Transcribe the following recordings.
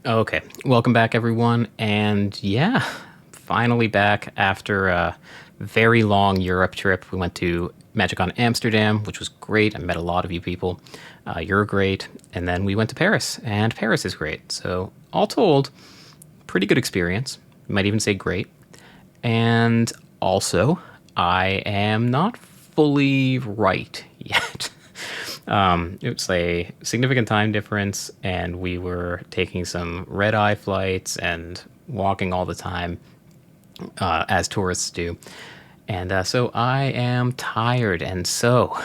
Okay, welcome back, everyone. And yeah, finally back after a very long Europe trip. We went to MagicCon Amsterdam, which was great. I met a lot of you people. You're great. And then we went to Paris, and Paris is great. So, all told, pretty good experience. You might even say great. And also, I am not fully right yet. It's a significant time difference, and we were taking some red eye flights and walking all the time, as tourists do. And so I am tired. And so,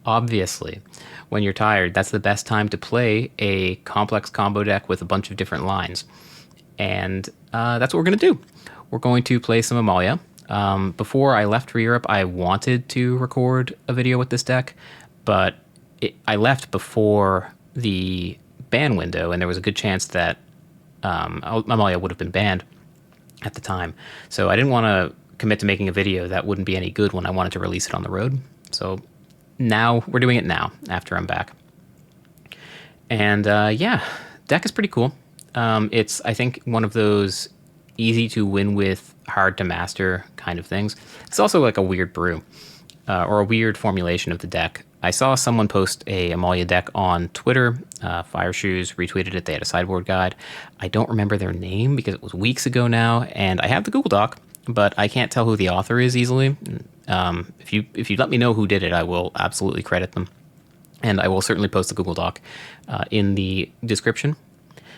obviously, when you're tired, that's the best time to play a complex combo deck with a bunch of different lines. And that's what we're going to do. We're going to play some Amalia. Before I left for Europe, I wanted to record a video with this deck, but I left before the ban window, and there was a good chance that Amalia would have been banned at the time. So I didn't want to commit to making a video that wouldn't be any good when I wanted to release it on the road. So now we're doing it now after I'm back. And yeah, deck is pretty cool. It's, I think, one of those easy to win with, hard to master kind of things. It's also like a weird brew, or a weird formulation of the deck. I saw someone post a Amalia deck on Twitter. Fire Shoes retweeted it. They had a sideboard guide. I don't remember their name because it was weeks ago now, and I have the Google Doc, but I can't tell who the author is easily. If you let me know who did it, I will absolutely credit them, and I will certainly post the Google Doc in the description.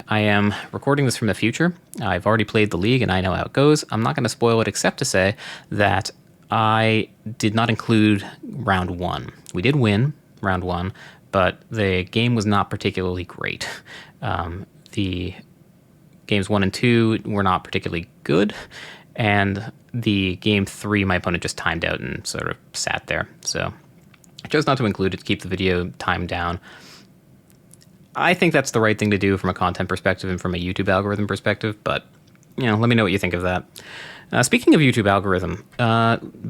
I am recording this from the future. I've already played the league, and I know how it goes. I'm not going to spoil it except to say that I did not include round one. We did win round one, but the game was not particularly great. The games 1 and 2 were not particularly good, and the game 3, my opponent just timed out and sort of sat there. So I chose not to include it to keep the video time down. I think that's the right thing to do from a content perspective and from a YouTube algorithm perspective, but let me know what you think of that. Speaking of YouTube algorithm,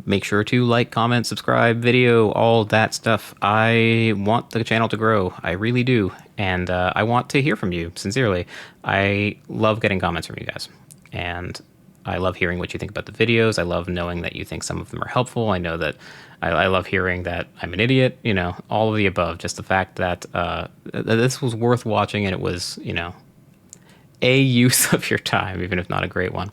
make sure to like, comment, subscribe, video, all that stuff. I want the channel to grow. I really do. And I want to hear from you, sincerely. I love getting comments from you guys. And I love hearing what you think about the videos. I love knowing that you think some of them are helpful. I know that I love hearing that I'm an idiot, all of the above. Just the fact that this was worth watching, and it was, a use of your time, even if not a great one.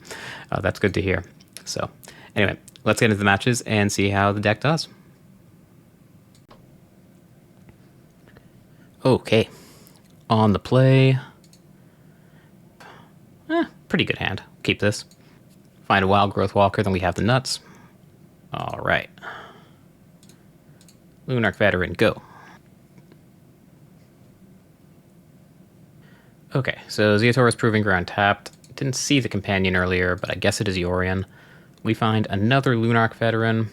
That's good to hear. So anyway, let's get into the matches and see how the deck does. Okay, on the play. Pretty good hand. Keep this. Find a Wild Growth Walker, then we have the nuts. All right. Lunarch Veteran, go. Okay, so Zeotora's Proving Ground tapped. Didn't see the companion earlier, but I guess it is Yorion. We find another Lunarch Veteran.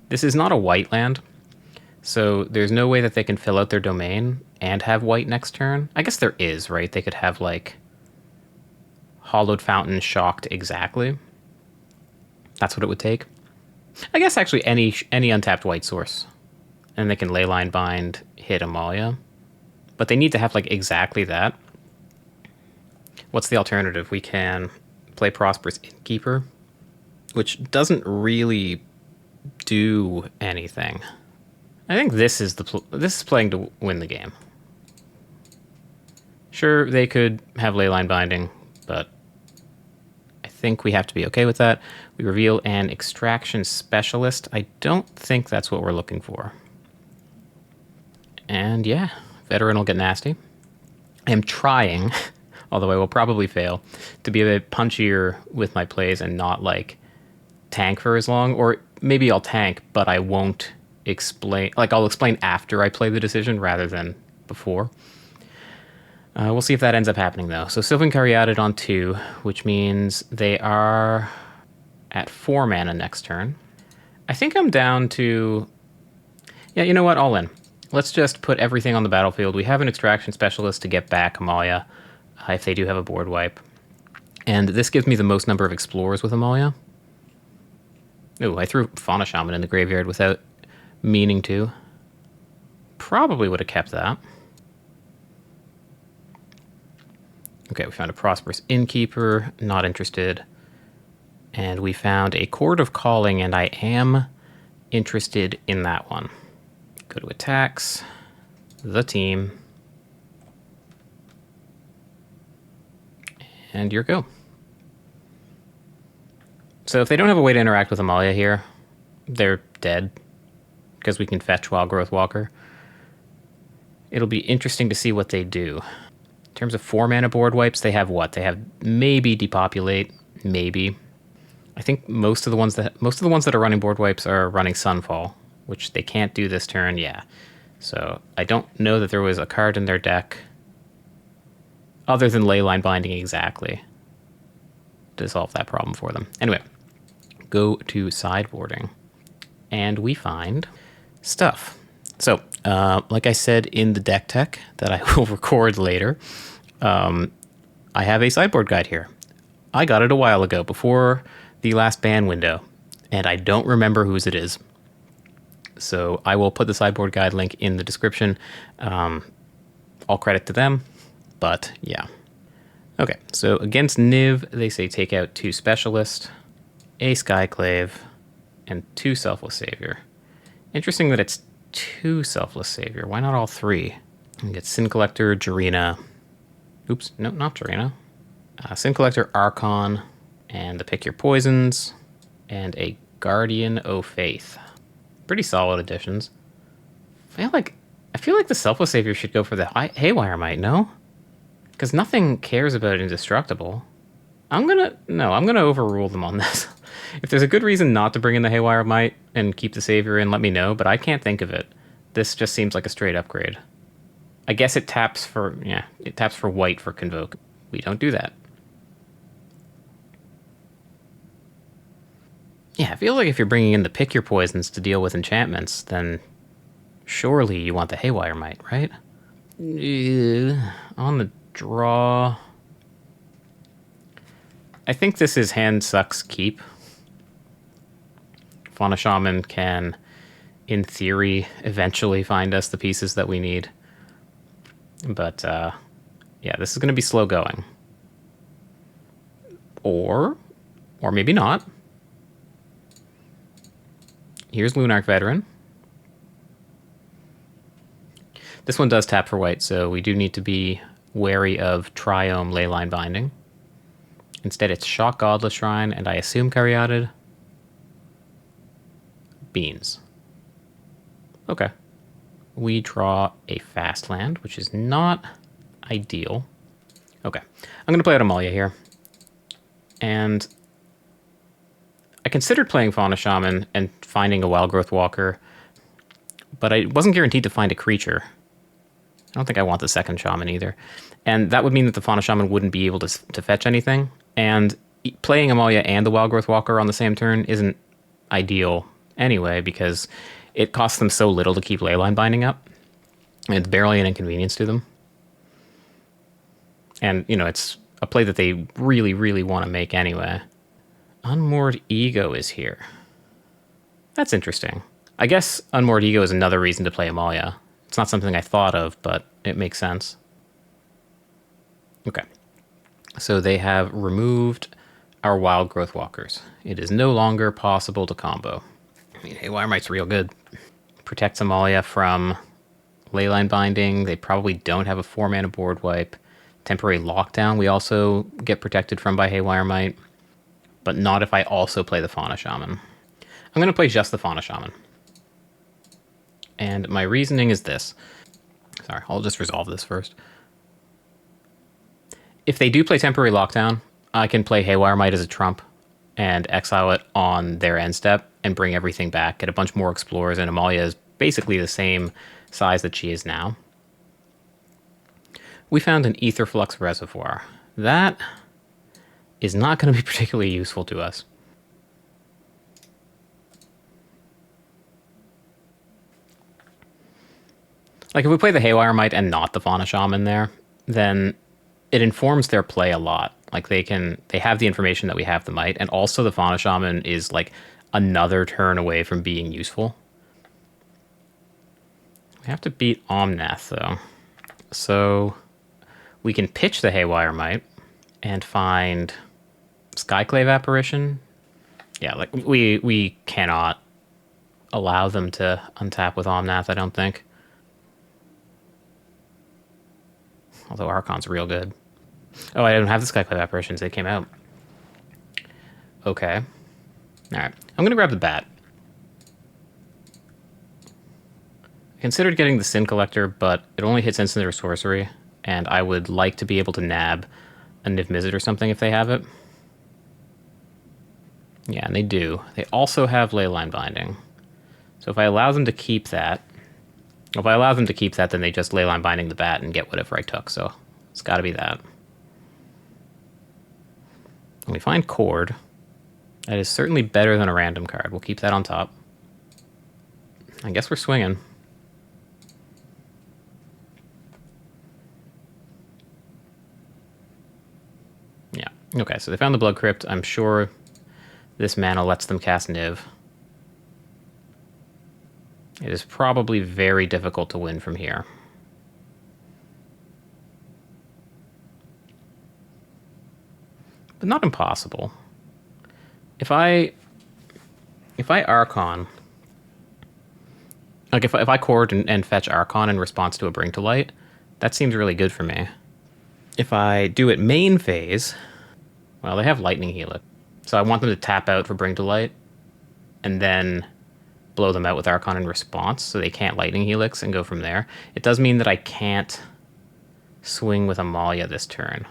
This is not a white land, so there's no way that they can fill out their domain and have white next turn. I guess there is, right? They could have, like, Hollowed Fountain, Shocked exactly. That's what it would take. I guess actually any untapped white source. And they can Leyline Bind, hit Amalia. But they need to have, like, exactly that. What's the alternative? We can play Prosperous Innkeeper, which doesn't really do anything. I think this is this is playing to win the game. Sure, they could have Leyline Binding, but I think we have to be okay with that. We reveal an Extraction Specialist. I don't think that's what we're looking for. And yeah, Veteran will get nasty. I am trying, although I will probably fail, to be a bit punchier with my plays and not, like, tank for as long. Or maybe I'll tank, but I won't explain. Like, I'll explain after I play the decision rather than before. We'll see if that ends up happening, though. So Sylvan Caryatid on 2, which means they are at 4 mana next turn. I think I'm down to... Yeah, you know what? All in. Let's just put everything on the battlefield. We have an Extraction Specialist to get back Amalia, if they do have a board wipe. And this gives me the most number of Explorers with Amalia. Ooh, I threw Fauna Shaman in the graveyard without meaning to. Probably would have kept that. Okay, we found a prosperous innkeeper, not interested. And we found a Chord of Calling, and I am interested in that one. Go to attacks, the team, and your go. So if they don't have a way to interact with Amalia here, they're dead, because we can fetch Wild Growth Walker. It'll be interesting to see what they do. In terms of 4-mana board wipes, they have what? They have maybe Depopulate, maybe. I think most of the ones that are running board wipes are running Sunfall, which they can't do this turn, yeah. So I don't know that there was a card in their deck other than Leyline Binding exactly to solve that problem for them. Anyway, go to sideboarding, and we find stuff. So, like I said in the deck tech that I will record later, I have a sideboard guide here. I got it a while ago, before the last ban window, and I don't remember whose it is. So I will put the sideboard guide link in the description. All credit to them, but yeah. Okay, so against Niv, they say take out 2 Specialist, a Skyclave, and 2 Selfless Savior. Interesting that it's 2 Selfless Savior. Why not all 3? We get Sin Collector, Jarina. Oops, no, not Jarina. Sin Collector, Archon, and the Pick Your Poisons, and a Guardian O' Faith. Pretty solid additions. I feel like the Selfless Savior should go for the Haywire Might, no? Because nothing cares about Indestructible. I'm gonna overrule them on this. If there's a good reason not to bring in the Haywire Might and keep the Savior in, let me know, but I can't think of it. This just seems like a straight upgrade. I guess it taps for white for Convoke. We don't do that. Yeah, I feel like if you're bringing in the Pick Your Poisons to deal with enchantments, then surely you want the Haywire Might, right? On the draw, I think this is Hand Sucks Keep. Fauna Shaman can, in theory, eventually find us the pieces that we need. But, yeah, this is going to be slow going. Or maybe not. Here's Lunarch Veteran. This one does tap for white, so we do need to be wary of Triome Leyline Binding. Instead, it's Shock Godless Shrine, and I assume Caryatid. Beans. Okay. We draw a fast land, which is not ideal. Okay. I'm going to play out Amalia here. And I considered playing Fauna Shaman and finding a Wild Growth Walker, but I wasn't guaranteed to find a creature. I don't think I want the second Shaman either. And that would mean that the Fauna Shaman wouldn't be able to fetch anything. And playing Amalia and the Wild Growth Walker on the same turn isn't ideal anyway, because it costs them so little to keep Leyline Binding up. And it's barely an inconvenience to them. And, you know, it's a play that they really, really want to make anyway. Unmoored Ego is here. That's interesting. I guess Unmoored Ego is another reason to play Amalia. It's not something I thought of, but it makes sense. Okay. So they have removed our Wild Growth Walkers. It is no longer possible to combo. I mean, Haywire Might's real good. Protects Amalia from Leyline Binding. They probably don't have a 4-mana board wipe. Temporary Lockdown we also get protected from by Haywire Might, but not if I also play the Fauna Shaman. I'm going to play just the Fauna Shaman. And my reasoning is this. Sorry, I'll just resolve this first. If they do play Temporary Lockdown, I can play Haywire Might as a trump and exile it on their end step and bring everything back, get a bunch more explorers, and Amalia is basically the same size that she is now. We found an Aetherflux Reservoir. That is not going to be particularly useful to us. Like, if we play the Haywire Might and not the Fauna Shaman there, then it informs their play a lot. Like, they have the information that we have the Might, and also the Fauna Shaman is, like, another turn away from being useful. We have to beat Omnath, though. So We can pitch the Haywire Might and find Skyclave Apparition. Yeah, like we cannot allow them to untap with Omnath, I don't think. Although Archon's real good. Oh, I don't have the Skyclave Apparitions. They came out. Okay. Alright. I'm going to grab the Bat. I considered getting the Sin Collector, but it only hits instant or sorcery, and I would like to be able to nab a Niv Mizzet or something if they have it. Yeah, and they do. They also have Leyline Binding. So if I allow them to keep that... If I allow them to keep that, then they just Leyline Binding the Bat and get whatever I took, so it's got to be that. When we find Cord, that is certainly better than a random card. We'll keep that on top. I guess we're swinging. Yeah. Okay, so they found the Blood Crypt. I'm sure this mana lets them cast Niv. It is probably very difficult to win from here. But not impossible. If I Archon, like if I Cord and fetch Archon in response to a Bring to Light, that seems really good for me. If I do it main phase, well, they have Lightning Helix, so I want them to tap out for Bring to Light, and then blow them out with Archon in response, so they can't Lightning Helix and go from there. It does mean that I can't swing with Amalia this turn,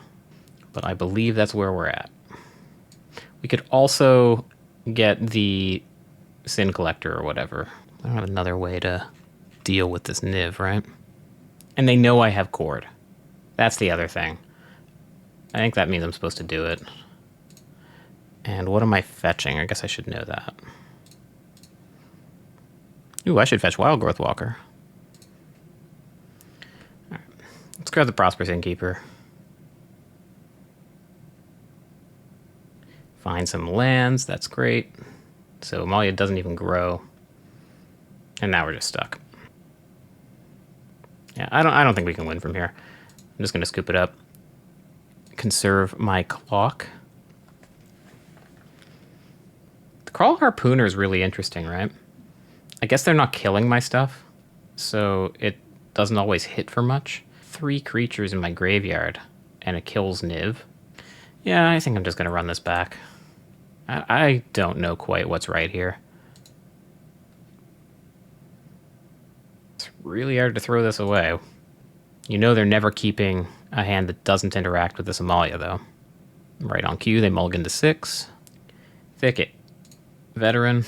but I believe that's where we're at. We could also get the Sin Collector or whatever. I don't have another way to deal with this Niv, right? And they know I have Cord. That's the other thing. I think that means I'm supposed to do it. And what am I fetching? I guess I should know that. Ooh, I should fetch Wild Growth Walker. All right. Let's grab the Prosperous Innkeeper. Find some lands, that's great. So Amalia doesn't even grow. And now we're just stuck. Yeah, I don't think we can win from here. I'm just gonna scoop it up. Conserve my clock. The Crawl Harpooner is really interesting, right? I guess they're not killing my stuff, so it doesn't always hit for much. 3 creatures in my graveyard, and it kills Niv. Yeah, I think I'm just gonna run this back. I don't know quite what's right here. It's really hard to throw this away. You know they're never keeping a hand that doesn't interact with this Amalia, though. Right on cue, they mulligan to 6. Thicket. Veteran.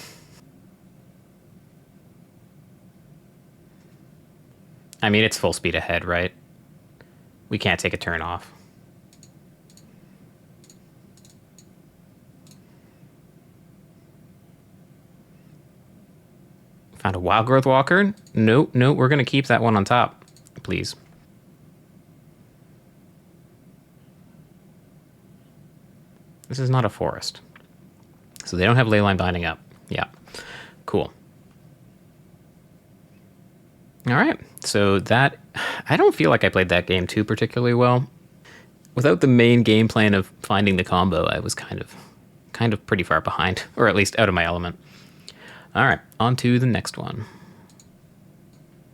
I mean, it's full speed ahead, right? We can't take a turn off. Found a Wild Growth Walker. No, we're going to keep that one on top, please. This is not a forest. So they don't have Leyline Binding up. Yeah, cool. All right, so that... I don't feel like I played that game too particularly well. Without the main game plan of finding the combo, I was kind of pretty far behind, or at least out of my element. All right, on to the next one.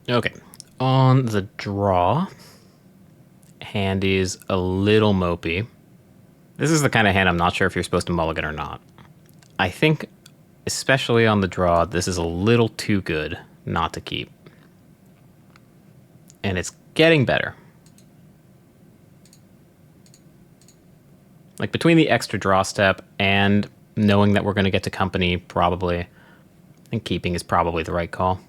Okay, on the draw, hand is a little mopey. This is the kind of hand I'm not sure if you're supposed to mulligan or not. I think, especially on the draw, this is a little too good not to keep. And it's getting better. Like, between the extra draw step and knowing that we're going to get to company, probably, I think keeping is probably the right call.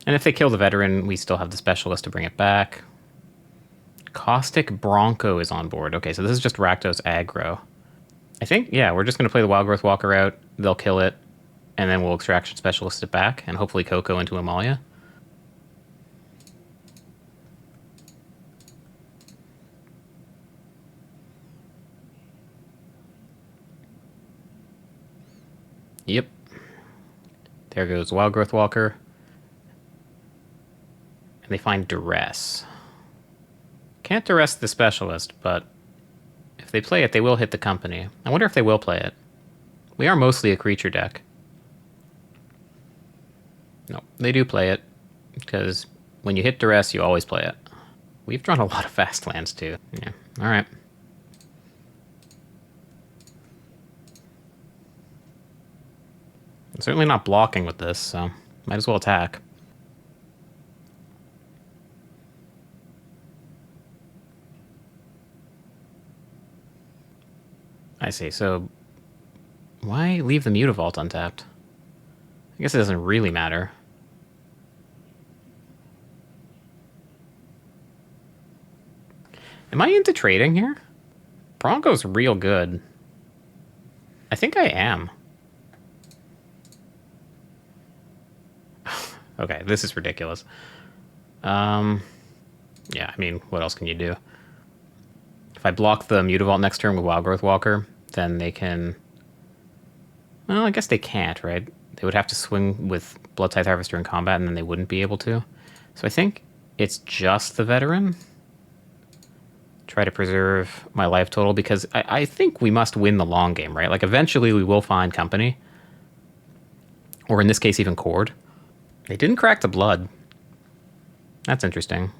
And if they kill the veteran, we still have the specialist to bring it back. Caustic Bronco is on board. Okay, so this is just Rakdos aggro. I think, yeah, we're just going to play the Wild Growth Walker out. They'll kill it, and then we'll Extraction Specialist it back, and hopefully Coco into Amalia. Yep. There goes Wild Growth Walker. And they find Duress. Can't arrest the specialist, but if they play it, they will hit the company. I wonder if they will play it. We are mostly a creature deck. No, they do play it, because when you hit duress, you always play it. We've drawn a lot of fast lands, too. Yeah, alright. I'm certainly not blocking with this, so might as well attack. I see, so why leave the Mutavault untapped? I guess it doesn't really matter. Am I into trading here? Bronco's real good. I think I am. Okay, this is ridiculous. Yeah, I mean, what else can you do? If I block the Mutavault next turn with Wildgrowth Walker, then they can... Well, I guess they can't, right? They would have to swing with Blood Tithe Harvester in combat, and then they wouldn't be able to. So I think it's just the Veteran. Try to preserve my life total, because I think we must win the long game, right? Like, eventually we will find company. Or in this case, even Cord. They didn't crack the blood. That's interesting.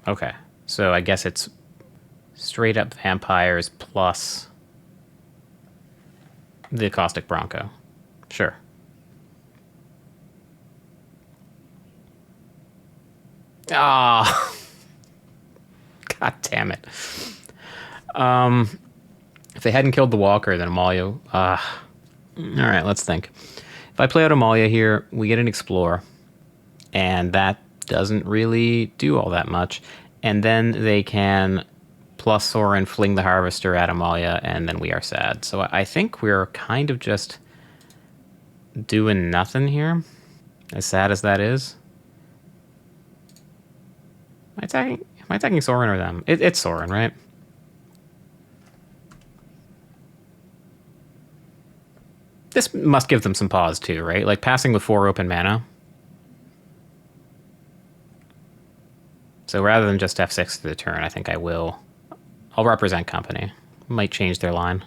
Okay, so I guess it's straight up vampires plus the Caustic Bronco. Sure. Ah, god damn it. If they hadn't killed the Walker, then Amalia... Alright, let's think. If I play out Amalia here, we get an Explore. And that doesn't really do all that much. And then they can plus Sorin, fling the Harvester at Amalia, and then we are sad. So I think we're kind of just doing nothing here, as sad as that is. Am I attacking Sorin or them? It's Sorin, right? This must give them some pause too, right? Like passing with 4 open mana. So rather than just F6 through the turn, I think I'll represent company. Might change their line.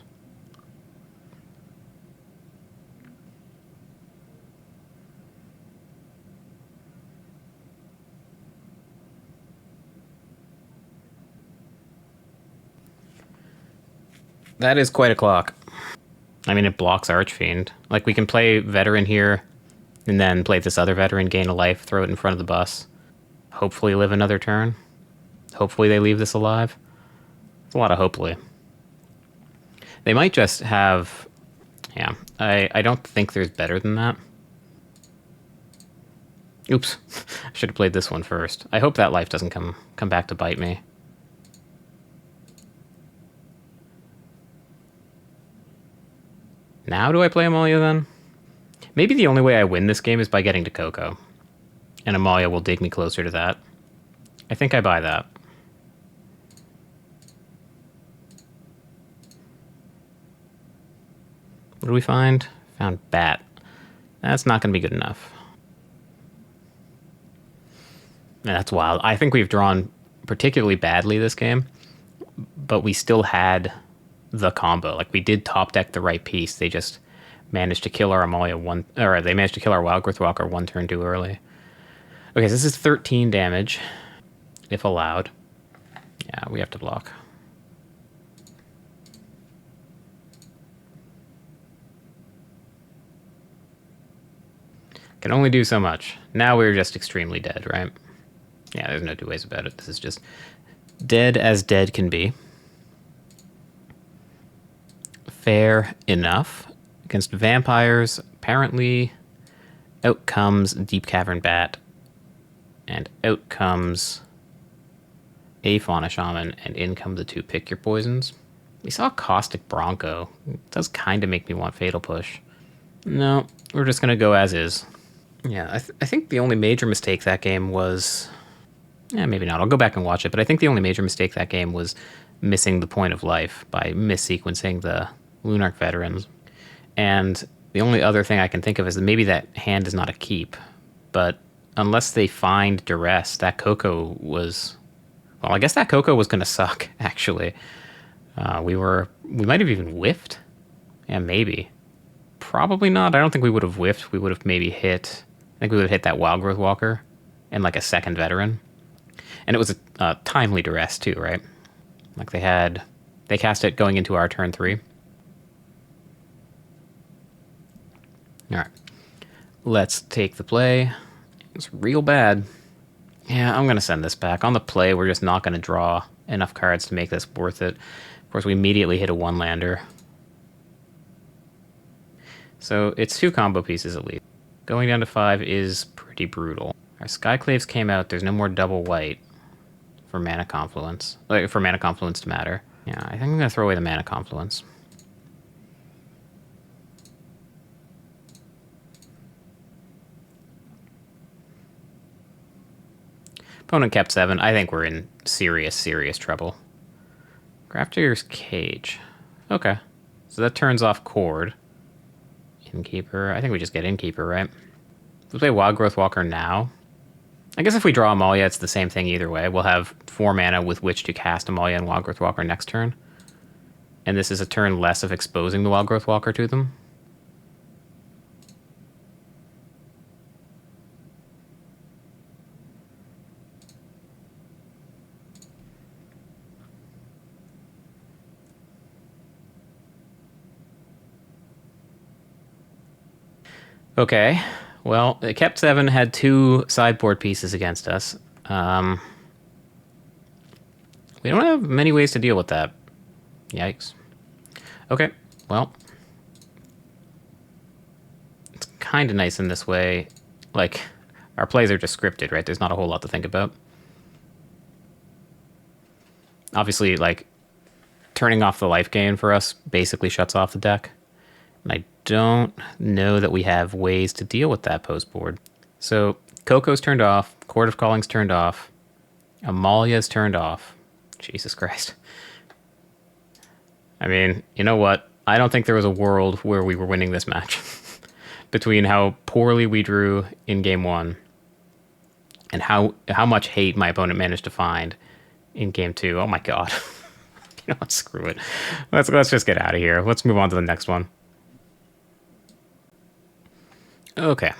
That is quite a clock. I mean, it blocks Archfiend. Like, we can play Veteran here, and then play this other Veteran, gain a life, throw it in front of the bus. Hopefully live another turn. Hopefully they leave this alive. It's a lot of hopefully. They might just have... Yeah, I don't think there's better than that. Oops. I should have played this one first. I hope that life doesn't come back to bite me. Now do I play Amalia then? Maybe the only way I win this game is by getting to Coco. And Amalia will dig me closer to that. I think I buy that. What do we find? Found Bat. That's not going to be good enough. That's wild. I think we've drawn particularly badly this game, but we still had the combo. Like, we did top deck the right piece. They just managed to kill our Amalia they managed to kill our Wildgrowth Walker 1 turn too early. Okay, so this is 13 damage, if allowed. Yeah, we have to block. Can only do so much. Now we're just extremely dead, right? Yeah, there's no two ways about it. This is just dead as dead can be. Fair enough. Against vampires, apparently out comes Deep Cavern Bat. And out comes a Fauna Shaman, and in come the 2 Pick Your Poisons. We saw Caustic Bronco. It does kind of make me want Fatal Push. No, we're just going to go as is. Yeah, I think the only major mistake that game was... Yeah, maybe not. I'll go back and watch it, but I think the only major mistake that game was missing the point of life by missequencing the Lunarch Veterans. And the only other thing I can think of is that maybe that hand is not a keep, But unless they find duress, that Coco was... Well, I guess that Coco was going to suck, actually. We might have even whiffed. Yeah, maybe. Probably not. I don't think we would have whiffed. We would have maybe hit... I think we would have hit that Wild Growth Walker and like a second veteran. And it was a timely duress too, right? Like they cast it going into our turn 3. All right. Let's take the play. It's real bad. Yeah, I'm going to send this back. On the play, we're just not going to draw enough cards to make this worth it. Of course, we immediately hit a 1-lander. So it's 2 combo pieces at least. Going down to 5 is pretty brutal. Our Skyclaves came out. There's no more double white for Mana Confluence. Like, for Mana Confluence to matter. Yeah, I think I'm going to throw away the Mana Confluence. Opponent kept 7. I think we're in serious, serious trouble. Grafdigger's Cage. Okay. So that turns off Cord. Innkeeper. I think we just get Innkeeper, right? We play Wild Growth Walker now. I guess if we draw Amalia, it's the same thing either way. We'll have 4 mana with which to cast Amalia and Wild Growth Walker next turn. And this is a turn less of exposing the Wild Growth Walker to them. Okay, well, it kept 7, had 2 sideboard pieces against us. We don't have many ways to deal with that. Yikes. Okay, well. It's kind of nice in this way. Like, our plays are just scripted, right? There's not a whole lot to think about. Obviously, like, turning off the life gain for us basically shuts off the deck. And I don't know that we have ways to deal with that post board. So Coco's turned off, Court of Calling's turned off, Amalia's turned off. Jesus Christ. I mean, you know what? I don't think there was a world where we were winning this match. Between how poorly we drew in game 1 and how much hate my opponent managed to find in game 2. Oh my god. You know what? Screw it. Let's just get out of here. Let's move on to the next one. Okay.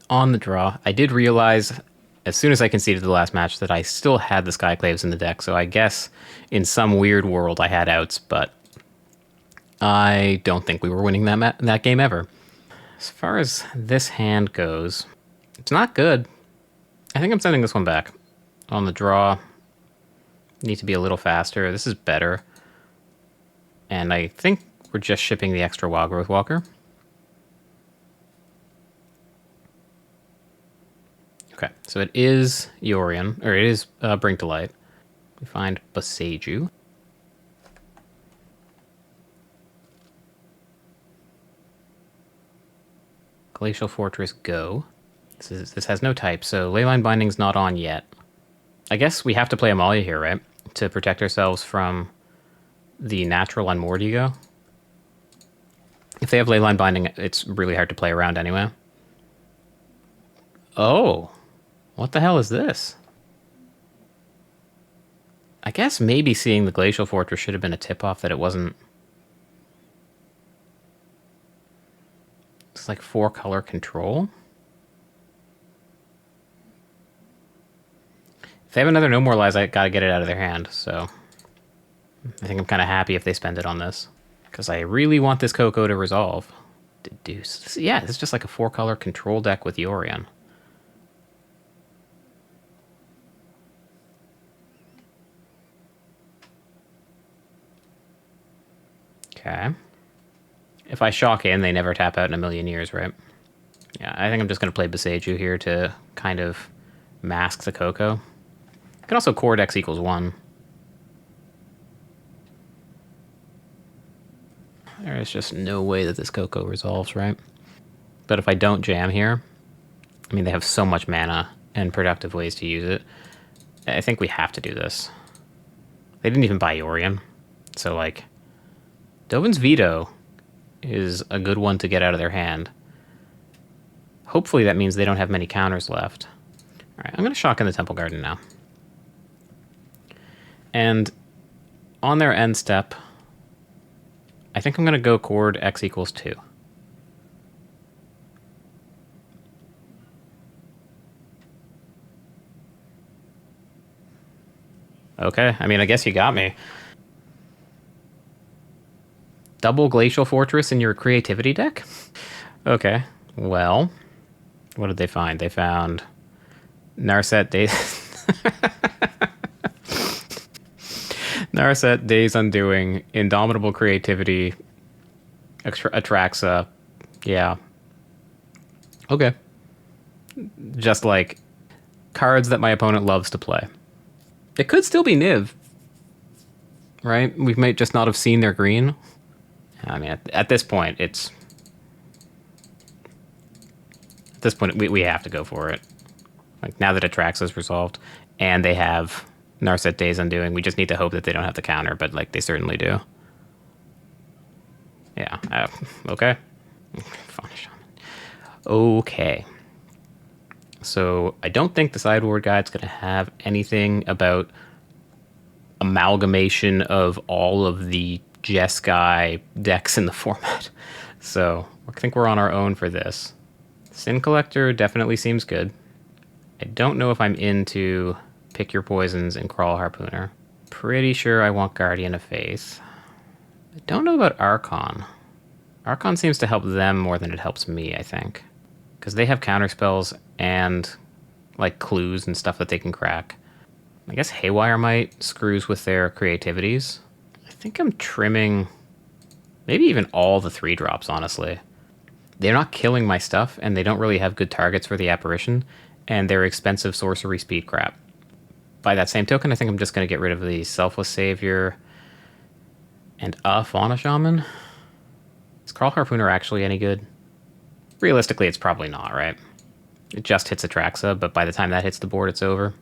On the draw, I did realize as soon as I conceded the last match that I still had the Skyclaves in the deck, so I guess in some weird world I had outs, but I don't think we were winning that game ever. As far as this hand goes, it's not good. I think I'm sending this one back. On the draw, need to be a little faster. This is better. And I think we're just shipping the extra Wild Growth Walker. Okay, so it is Yorion, or it is Bring to Light. We find Boseiju. Glacial Fortress, go. This has no type, so Leyline Binding's not on yet. I guess we have to play Amalia here, right? To protect ourselves from the natural on Mordigo. If they have Leyline Binding, it's really hard to play around anyway. Oh. What the hell is this? I guess maybe seeing the Glacial Fortress should have been a tip-off that it wasn't... It's like 4-color control. If they have another No More Lies, I gotta get it out of their hand, so... I think I'm kind of happy if they spend it on this. Because I really want this Coco to resolve. Deduce. Yeah, this is just like a 4-color control deck with Yorion. Okay. If I shock in, they never tap out in a million years, right? Yeah, I think I'm just going to play Boseiju here to kind of mask the Coco. I can also core X equals 1. There is just no way that this Coco resolves, right? But if I don't jam here, I mean, they have so much mana and productive ways to use it. I think we have to do this. They didn't even buy Yorion. So, like, Dovin's Veto is a good one to get out of their hand. Hopefully that means they don't have many counters left. All right, I'm going to shock in the Temple Garden now. And on their end step, I think I'm going to go chord x equals 2. Okay, I mean, I guess you got me. Double Glacial Fortress in your creativity deck? Okay, well, what did they find? They found Narset Days... Narset, Days Undoing, Indomitable Creativity, Atraxa. Yeah. Okay. Just like cards that my opponent loves to play. It could still be Niv, right? We might just not have seen their green. I mean, at this point, it's... At this point, we have to go for it. Like, now that Atraxa's resolved, and they have Narset Days Undoing, we just need to hope that they don't have the counter, but, like, they certainly do. Yeah, okay. Okay. So, I don't think the sideboard guide's going to have anything about amalgamation of all of the Jeskai decks in the format. So, I think we're on our own for this. Sin Collector definitely seems good. I don't know if I'm into Pick Your Poisons and Crawl Harpooner. Pretty sure I want Guardian of Faith. I don't know about Archon. Archon seems to help them more than it helps me, I think. Because they have counterspells and, like, clues and stuff that they can crack. I guess Haywire Might screws with their creativities. I think I'm trimming maybe even all the 3-drops, honestly. They're not killing my stuff, and they don't really have good targets for the Apparition, and they're expensive sorcery speed crap. By that same token, I think I'm just going to get rid of the Selfless Savior and a Fauna Shaman. Is Crawl Harpooner actually any good? Realistically, it's probably not, right? It just hits Atraxa, but by the time that hits the board, it's over.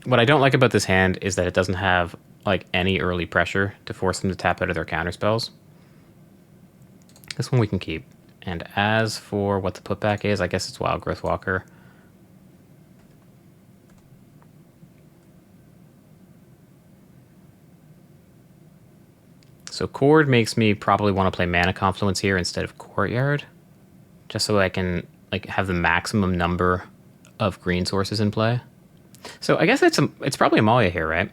What I don't like about this hand is that it doesn't have, like, any early pressure to force them to tap out of their counterspells. This one we can keep. And as for what the putback is, I guess it's Wild Growth Walker. So Chord makes me probably want to play Mana Confluence here instead of Courtyard, just so I can, like, have the maximum number of green sources in play. So I guess it's probably Amalia here, right?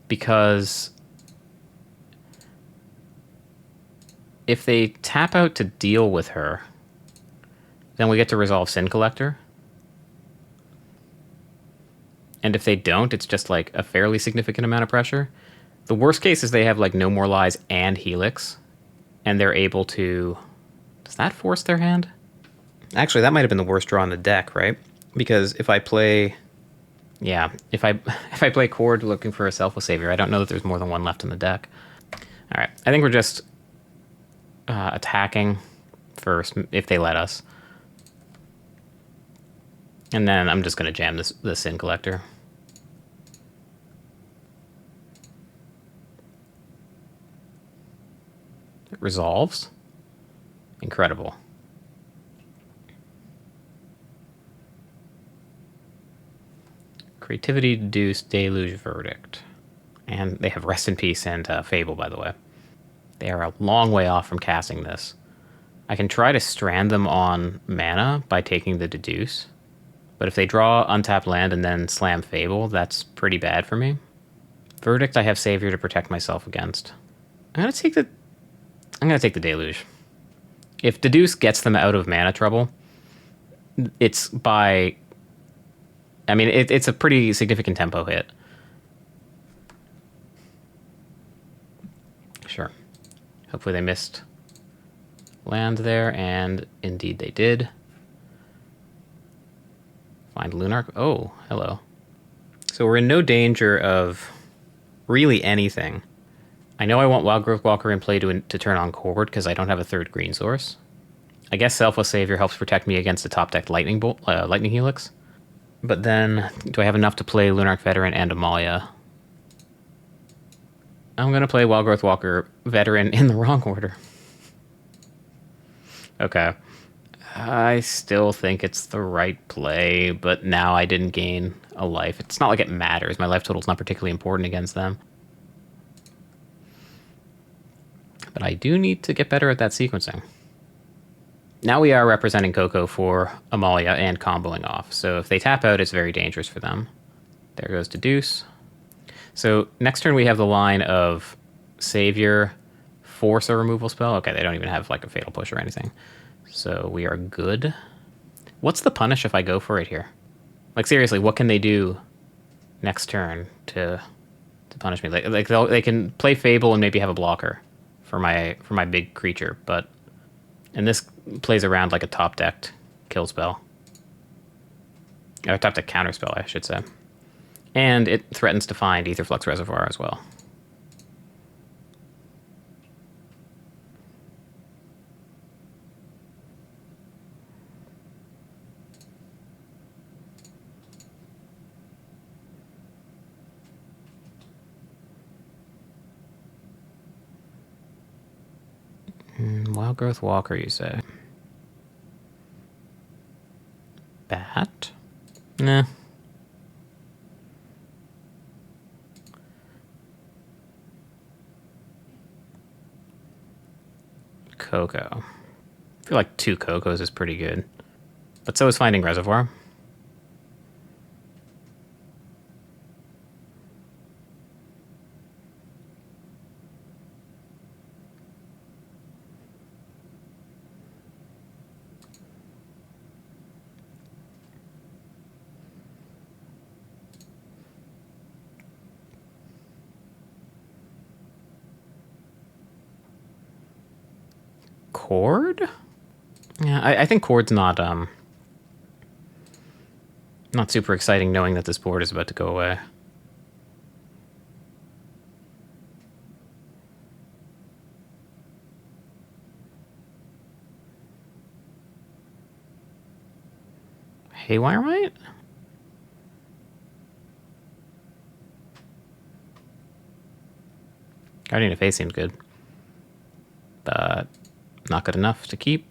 Because if they tap out to deal with her, then we get to resolve Sin Collector. And if they don't, it's just, like, a fairly significant amount of pressure. The worst case is they have, like, No More Lies and Helix, and they're able to... Does that force their hand? Actually, that might have been the worst draw in the deck, right? Because if I play... Yeah, if I play Chord looking for a Selfless Savior, I don't know that there's more than one left in the deck. All right, I think we're just attacking first, if they let us. And then I'm just going to jam the Sin Collector. It resolves. Incredible. Creativity, Deduce, Deluge, Verdict. And they have Rest in Peace and Fable, by the way. They are a long way off from casting this. I can try to strand them on mana by taking the Deduce. But if they draw untapped land and then slam Fable, that's pretty bad for me. Verdict, I have Savior to protect myself against. I'm gonna take the Deluge. If Deduce gets them out of mana trouble, it's by... I mean, it's a pretty significant tempo hit. Sure. Hopefully they missed land there, and indeed they did. Find Lunark. Oh, hello. So we're in no danger of really anything. I know I want Wild Growth Walker in play to turn on Chord because I don't have a third green source. I guess Selfless Savior helps protect me against the top deck Lightning Helix. But then, do I have enough to play Lunark Veteran and Amalia? I'm going to play Wildgrowth Walker Veteran in the wrong order. Okay. I still think it's the right play, but now I didn't gain a life. It's not like it matters. My life total's not particularly important against them. But I do need to get better at that sequencing. Now we are representing Coco for Amalia and comboing off. So if they tap out, it's very dangerous for them. There goes to Deuce. So next turn we have the line of Savior, force a removal spell. Okay, they don't even have like a Fatal Push or anything. So we are good. What's the punish if I go for it here? Like seriously, what can they do next turn to punish me? Like they can play Fable and maybe have a blocker for my big creature, and this plays around like a top decked kill spell. Or top deck counter spell, I should say. And it threatens to find Aetherflux Reservoir as well. Wildgrowth Walker, you say? Bat? Nah. Coco. I feel like 2 Cocos is pretty good. But so is finding Reservoir. Chord? Yeah, I think Chord's not super exciting knowing that this board is about to go away. Haywire Might? Guardian of Faith seemed good. But not good enough to keep.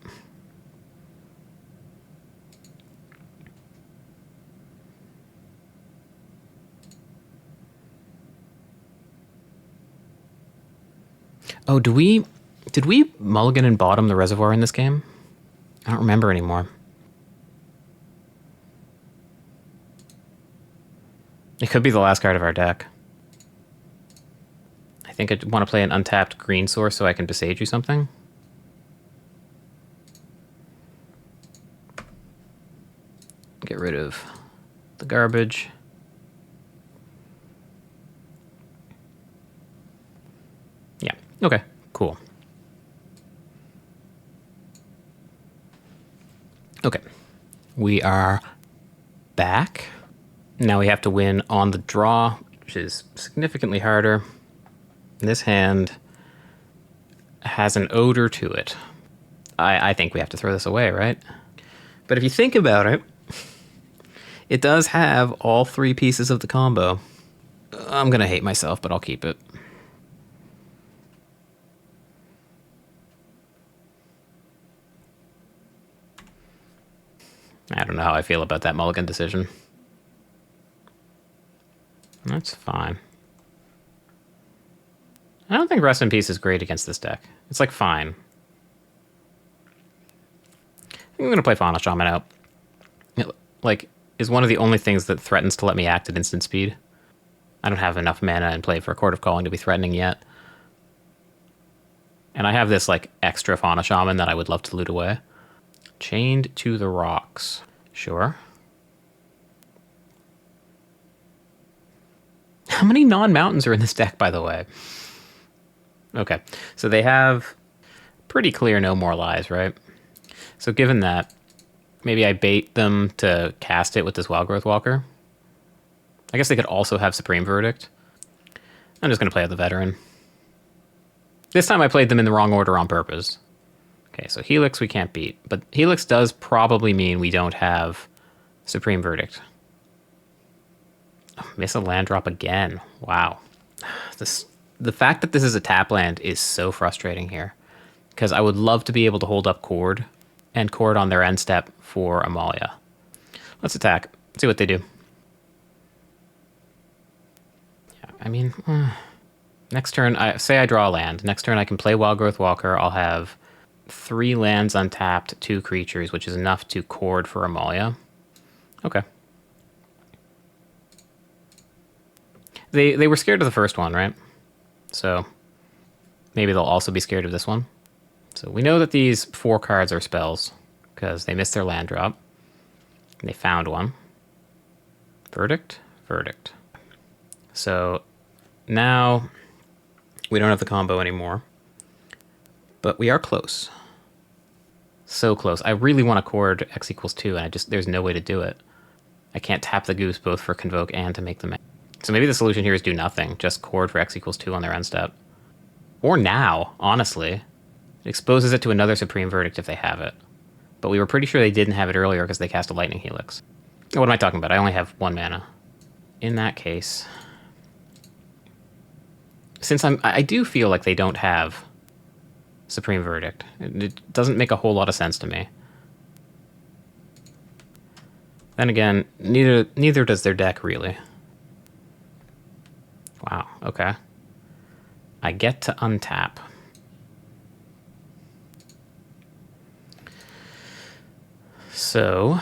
Oh, did we mulligan and bottom the Reservoir in this game? I don't remember anymore. It could be the last card of our deck. I think I want to play an untapped green source so I can Besage you something. Get rid of the garbage. Yeah, okay, cool. Okay, we are back. Now we have to win on the draw, which is significantly harder. This hand has an odor to it. I think we have to throw this away, right? But if you think about it, it does have all 3 pieces of the combo. I'm going to hate myself, but I'll keep it. I don't know how I feel about that mulligan decision. That's fine. I don't think Rest in Peace is great against this deck. It's like fine. I think I'm going to play Fauna Shaman out. It, like, is one of the only things that threatens to let me act at instant speed. I don't have enough mana in play for a Court of Calling to be threatening yet. And I have this, like, extra Fauna Shaman that I would love to loot away. Chained to the Rocks. Sure. How many non-mountains are in this deck, by the way? Okay, so they have pretty clear No More Lies, right? So given that, maybe I bait them to cast it with this Wildgrowth Walker. I guess they could also have Supreme Verdict. I'm just going to play with the Veteran. This time I played them in the wrong order on purpose. Okay, so Helix we can't beat. But Helix does probably mean we don't have Supreme Verdict. Oh, miss a land drop again. Wow. This The fact that this is a tap land is so frustrating here. Because I would love to be able to hold up Cord and Cord on their end step for Amalia. Let's attack. See what they do. Yeah, I mean, next turn, say I draw a land. Next turn I can play Wildgrowth Walker. I'll have 3 lands untapped, 2 creatures, which is enough to Cord for Amalia. Okay. They were scared of the first one, right? So maybe they'll also be scared of this one. So we know that these 4 cards are spells because they missed their land drop. They found one. Verdict? Verdict. So now we don't have the combo anymore, but we are close. So close. I really want to Cord X equals 2, and there's no way to do it. I can't tap the Goose both for Convoke and to make them. So maybe the solution here is do nothing. Just Cord for X equals 2 on their end step. Or now, honestly. It exposes it to another Supreme Verdict if they have it. But we were pretty sure they didn't have it earlier because they cast a Lightning Helix. What am I talking about? I only have 1 mana. In that case, since I do feel like they don't have Supreme Verdict. It doesn't make a whole lot of sense to me. Then again, neither does their deck, really. Wow, okay. I get to untap. So,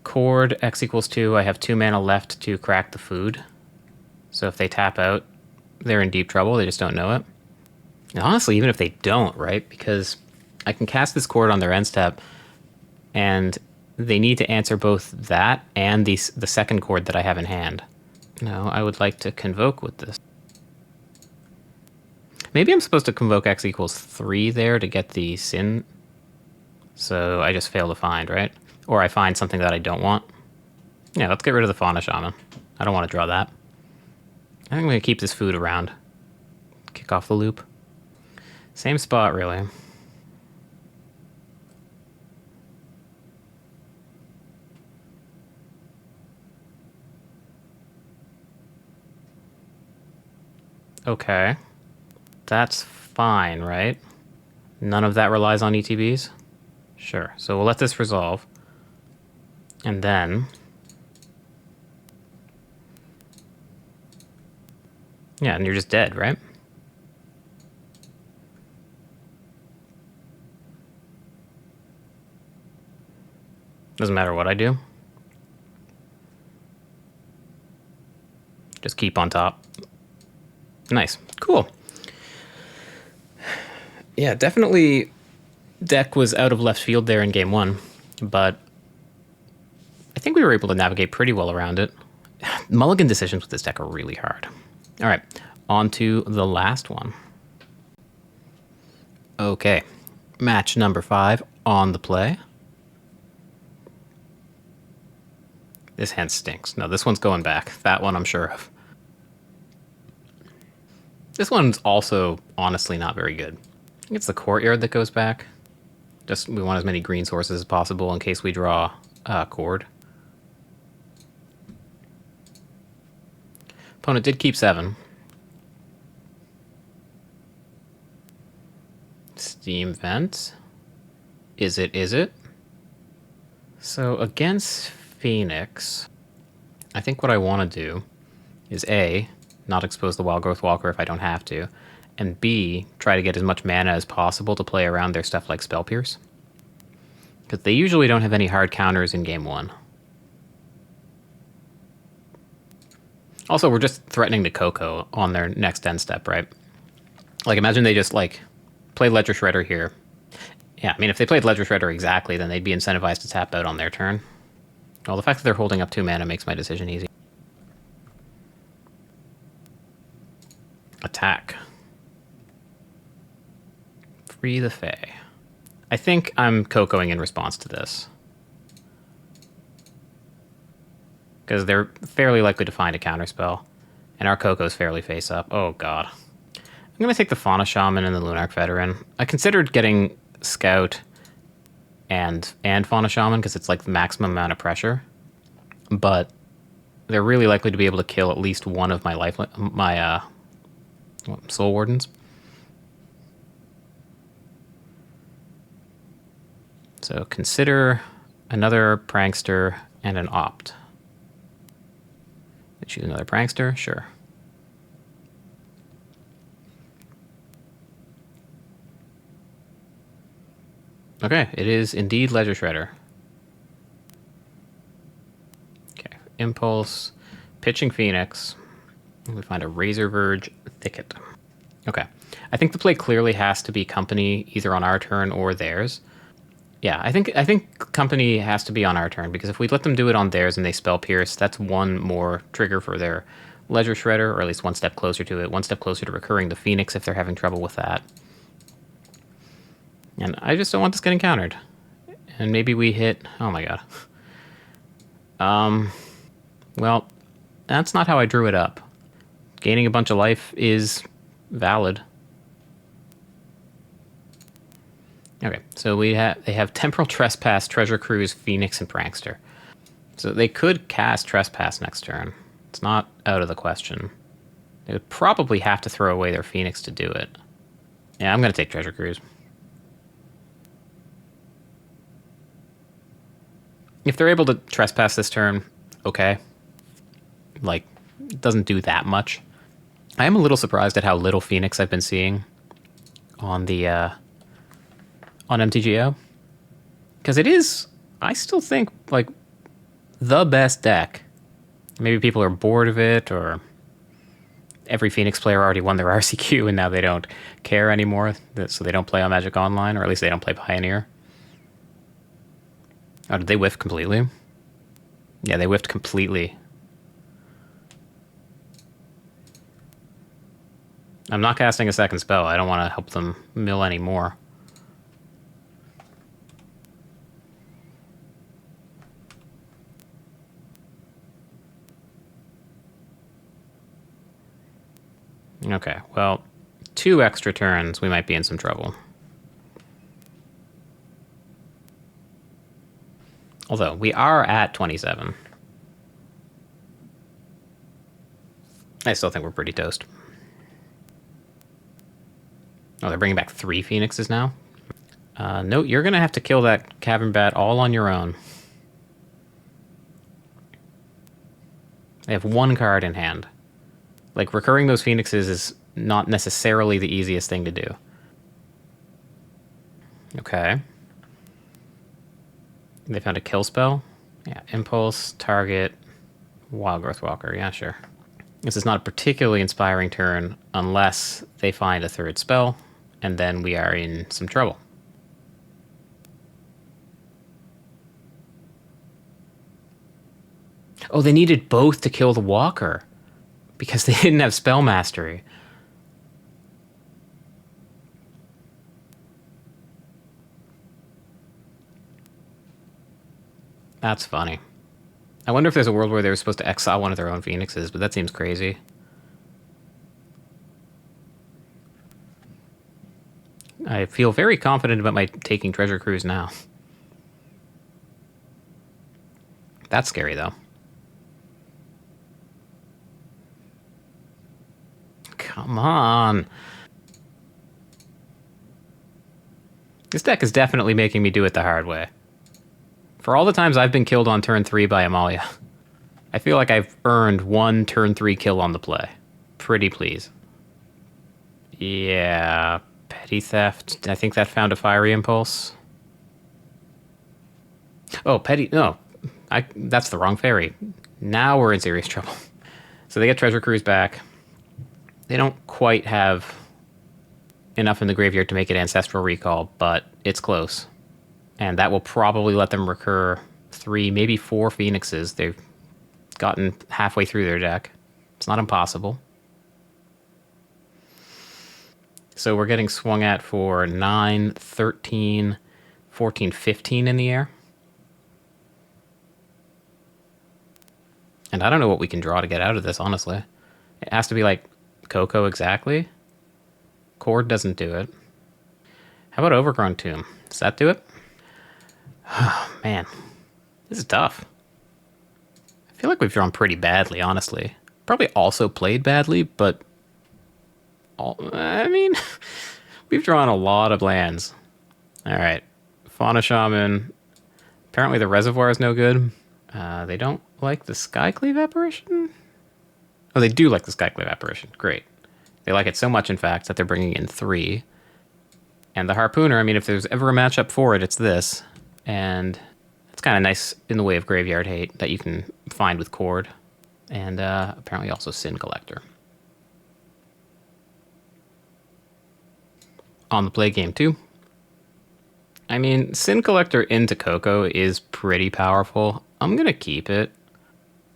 Cord X equals 2, I have 2 mana left to crack the food. So if they tap out, they're in deep trouble, they just don't know it. And honestly, even if they don't, right? Because I can cast this Cord on their end step, and they need to answer both that and the second Cord that I have in hand. No, I would like to Convoke with this. Maybe I'm supposed to Convoke X equals 3 there to get the Sin. So I just fail to find, right? Or I find something that I don't want. Yeah, let's get rid of the Fauna Shaman. I don't want to draw that. I think I'm going to keep this food around. Kick off the loop. Same spot, really. Okay. That's fine, right? None of that relies on ETBs? Sure. So we'll let this resolve. And then... yeah, and you're just dead, right? Doesn't matter what I do. Just keep on top. Nice. Cool. Yeah, definitely deck was out of left field there in game 1, but I think we were able to navigate pretty well around it. Mulligan decisions with this deck are really hard. All right, on to the last one. Okay, match number 5 on the play. This hand stinks. No, this one's going back. That one I'm sure of. This one's also honestly not very good. I think it's the Courtyard that goes back. Just we want as many green sources as possible in case we draw Cord. Opponent did keep 7. Steam Vent. Is it? So against Phoenix, I think what I want to do is A, not expose the Wildgrowth Walker if I don't have to, and B, try to get as much mana as possible to play around their stuff like Spell Pierce. Because they usually don't have any hard counters in game 1. Also, we're just threatening to Coco on their next end step, right? Like, imagine they just, like, played Ledger Shredder here. Yeah, I mean, if they played Ledger Shredder exactly, then they'd be incentivized to tap out on their turn. Well, the fact that they're holding up 2 mana makes my decision easy. Attack. Free the Fae. I think I'm Cocoing in response to this. Because they're fairly likely to find a counterspell. And our Coco's fairly face up. Oh, God. I'm going to take the Fauna Shaman and the Lunarch Veteran. I considered getting Scout and Fauna Shaman because it's like the maximum amount of pressure. But they're really likely to be able to kill at least one of my What, Soul Wardens? So consider another prankster and an opt. Choose another prankster? Sure. Okay, it is indeed Ledger Shredder. Okay, Impulse, Pitching Phoenix. We find a Razor Verge Thicket. Okay, I think the play clearly has to be company either on our turn or theirs. Yeah, I think company has to be on our turn, because if we let them do it on theirs and they spell pierce, that's one more trigger for their Ledger Shredder, or at least one step closer to it, one step closer to recurring the Phoenix if they're having trouble with that. And I just don't want this getting countered. And maybe we hit... Oh my god. Well, that's not how I drew it up. Gaining a bunch of life is valid. Okay, so they have Temporal Trespass, Treasure Cruise, Phoenix, and Prankster. So they could cast Trespass next turn. It's not out of the question. They would probably have to throw away their Phoenix to do it. Yeah, I'm going to take Treasure Cruise. If they're able to Trespass this turn, okay. Like, it doesn't do that much. I am a little surprised at how little Phoenix I've been seeing on the... on MTGO. Because it is, I still think, like, the best deck. Maybe people are bored of it, or every Phoenix player already won their RCQ and now they don't care anymore, so they don't play on Magic Online, or at least they don't play Pioneer. Oh, did they whiff completely? Yeah, they whiffed completely. I'm not casting a second spell. I don't want to help them mill anymore. Okay, well, 2 extra turns, we might be in some trouble. Although, we are at 27. I still think we're pretty toast. Oh, they're bringing back 3 Phoenixes now? No, you're going to have to kill that Cavern Bat all on your own. They have 1 card in hand. Like, recurring those Phoenixes is not necessarily the easiest thing to do. Okay. They found a kill spell? Yeah, Impulse, Target, Wild Growth Walker. Yeah, sure. This is not a particularly inspiring turn unless they find a 3rd spell, and then we are in some trouble. Oh, they needed both to kill the Walker because they didn't have Spell Mastery. That's funny. I wonder if there's a world where they were supposed to exile one of their own Phoenixes, but that seems crazy. I feel very confident about my taking Treasure Cruise now. That's scary, though. Come on. This deck is definitely making me do it the hard way. For all the times I've been killed on turn 3 by Amalia, I feel like I've earned 1 turn 3 kill on the play. Pretty please. Yeah, Petty Theft. I think that found a Fiery Impulse. Oh, Petty... No, that's the wrong fairy. Now we're in serious trouble. So they get Treasure Cruise back. They don't quite have enough in the graveyard to make it Ancestral Recall, but it's close. And that will probably let them recur 3, maybe 4 Phoenixes. They've gotten halfway through their deck. It's not impossible. So we're getting swung at for 9, 13, 14, 15 in the air. And I don't know what we can draw to get out of this, honestly. It has to be like Coco exactly. Cord doesn't do it. How about Overgrown Tomb? Does that do it? Oh, man. This is tough. I feel like we've drawn pretty badly, honestly. Probably also played badly, but I mean, we've drawn a lot of lands. All right. Fauna Shaman. Apparently the Reservoir is no good. They don't like the Skycleave Apparition? Oh, they do like the Skycleave Apparition. Great. They like it so much, in fact, that they're bringing in 3. And the Harpooner, I mean, if there's ever a matchup for it, it's this. And it's kind of nice in the way of graveyard hate that you can find with Chord. And apparently also Sin Collector. On the play game, too. I mean, Sin Collector into Coco is pretty powerful. I'm going to keep it.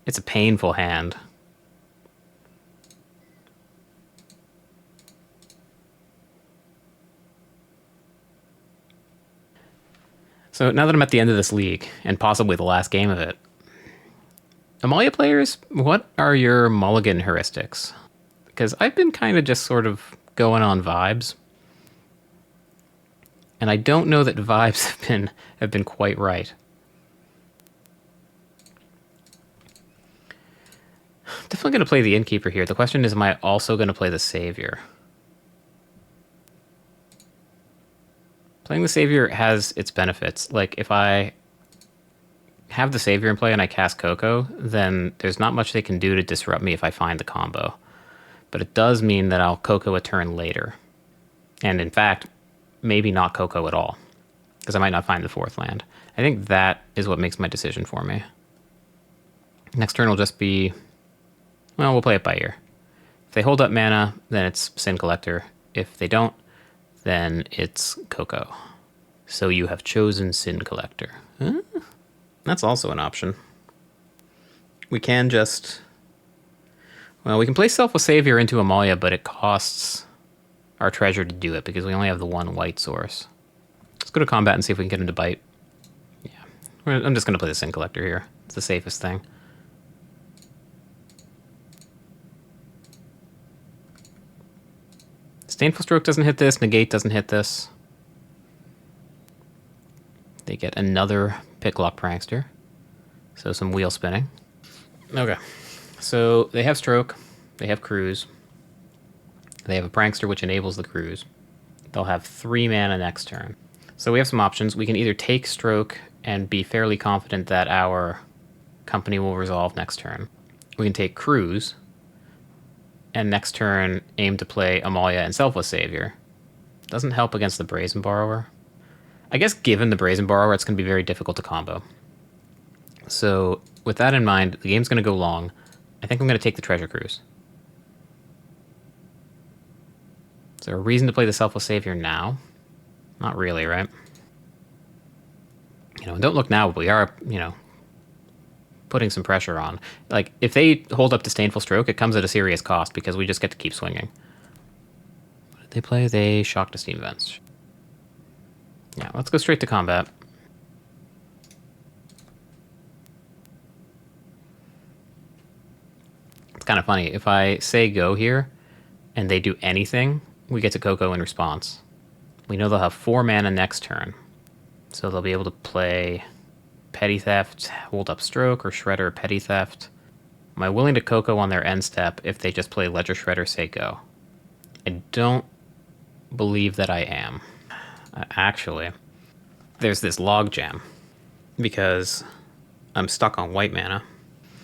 It's a painful hand. So now that I'm at the end of this league, and possibly the last game of it, Amalia players, what are your mulligan heuristics? Because I've been kind of just sort of going on vibes. And I don't know that vibes have been quite right. Definitely going to play the Innkeeper here. The question is, am I also going to play the Savior? Playing the Savior has its benefits. Like, if I have the Savior in play and I cast Coco, then there's not much they can do to disrupt me if I find the combo. But it does mean that I'll Coco a turn later. And in fact, maybe not Coco at all, because I might not find the 4th land. I think that is what makes my decision for me. Next turn will just be, well, we'll play it by ear. If they hold up mana, then it's Sin Collector. If they don't, then it's Coco. So you have chosen Sin Collector. Huh? That's also an option. We can just, well, we can play Selfless Savior into Amalia, but it costs our treasure to do it because we only have the 1 white source. Let's go to combat and see if we can get him to bite. Yeah, I'm just going to play the Sin Collector here. It's the safest thing. Stainful Stroke doesn't hit this. Negate doesn't hit this. They get another Picklock Prankster. So some wheel spinning. Okay. So they have Stroke. They have Cruise. They have a Prankster, which enables the Cruise. They'll have 3 mana next turn. So we have some options. We can either take Stroke and be fairly confident that our company will resolve next turn. We can take Cruise, and next turn aim to play Amalia and Selfless Savior. Doesn't help against the Brazen Borrower. I guess given the Brazen Borrower, it's going to be very difficult to combo. So with that in mind, the game's going to go long. I think I'm going to take the Treasure Cruise. Is there a reason to play the Selfless Savior now? Not really, right? You know, don't look now, but we are, you know, putting some pressure on. Like, if they hold up Disdainful Stroke, it comes at a serious cost because we just get to keep swinging. What did they play? They shocked the Steam Vents. Yeah, let's go straight to combat. It's kind of funny. If I say go here and they do anything, we get to Coco in response. We know they'll have 4 mana next turn. So they'll be able to play Petty Theft, Hold Up Stroke, or Shredder Petty Theft. Am I willing to Coco on their end step if they just play Ledger Shredder, say go? I don't believe that I am. Actually, there's this logjam because I'm stuck on white mana.